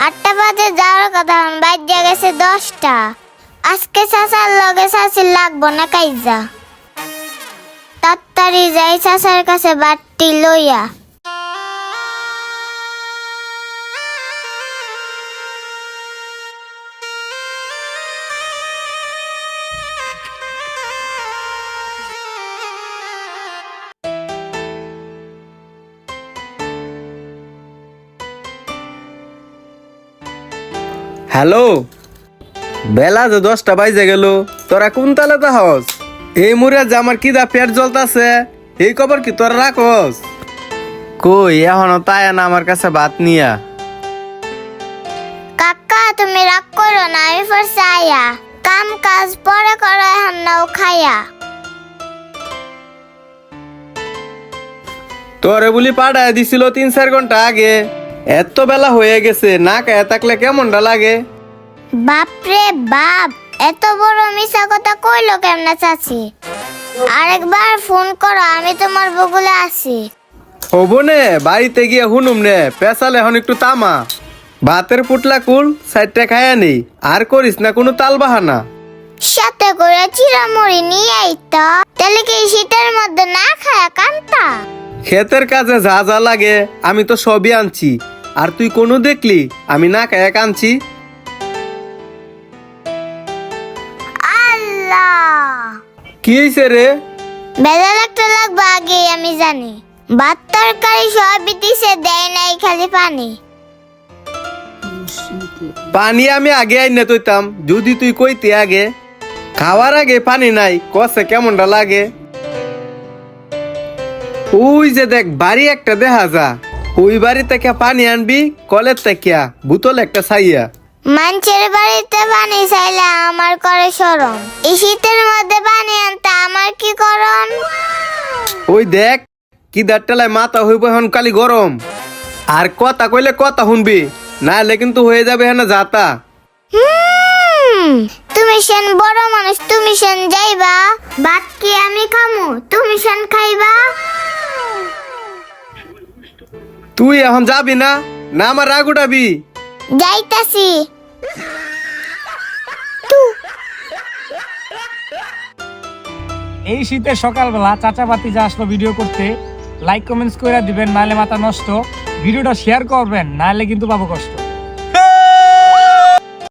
8টা বাজে যাওয়ার কথা, বাইরে গেছে 10টা। আজকে চাচার লগে চাচির লাগবো না কাইজা। তাড়াতাড়ি যাই চাচার কাছে বাট্টি লইয়া। হ্যালো, বেলা যে 10টা বাজে গেল, তোরা কোন তালে হস? এই মুরে যে আমার কিদা পেট জ্বলতাছে, এই খবর কি তোরা রাখস? কই এখনো তাই না আমার কাছে ভাত নিয়া। কাকা তুমি রাগ করো না, আমি ফরসা আয়া। কাম কাজ পরে করো, এখন নাও খাইয়া। তোরে বলি পাঠায় দিছিল 3-4 ঘন্টা আগে, এত বেলা হয়ে গেছে, না খায় থাকলে কেমনটা লাগে? বাপরে বাপ, এত বড় মিছা কথা কইলো কেমনে চাচি? আরেকবার ফোন করো, আমি তোমার বগুলে আছি। হবো নে, বাড়িতে গিয়ে হুনুম নে, পেশাল এখন একটু তামা। ভাতের পুটলা কুল সাইডটা খায়া নেই, আর করিস না কোনো তাল বাহানা। সাথে করে চিরামুড়ি নিয়ে আইতো, তাহলে কি শীতের মধ্যে না খায়া কান্তা? ক্ষেতের কাজে যা যা লাগে আমি তো সবই আনছি, আর তুই কোনো দেখলি আমি না খায়া কানছি? আল্লাহ, কি হয়েছে রে? বেজাল একটা লাগবে আগে আমি জানি। ভাত তরকারি সবই দিছে, দেয় নাই খালি পানি। পানি আমি আগে আইনে তৈতাম, যদি তুই কইতে আগে। খাওয়ার আগে পানি নাই, কষে কেমনটা লাগে? ওই যে দেখ বাড়ি একটা দেখা যা, ওই বাড়ি থেকে পানি আনবি, কলের থেকে বোতল একটা ছাইয়া। মানুষের বাড়িতে পানি চাইলে আমার করে শরম, এই শীতের মধ্যে পানি আনতে আমার কি করণ? ওই দেখ কি দাঁড়টালায় মাথা হইব এখন কালি গরম। আর কথা কইলে কথা শুনবি, নাহলে কিন্তু হয়ে যাবে হ্যাঁ যাতা। তুমি সেন বড় মানুষ, তুমি সেন যাইবা, ভাত কি আমি খামু, তুমি সেন খাইবা। তুই এখন যাবি না, না আমার রাগ উঠাবি? যাইতাছি। এই শীতের সকালবেলা চাচা ভাতিজা আসলো ভিডিও করতে। লাইক কমেন্টস করে দিবেন, নাহলে মাথা নষ্ট। ভিডিওটা শেয়ার করবেন, নাহলে কিন্তু পাবো কষ্ট।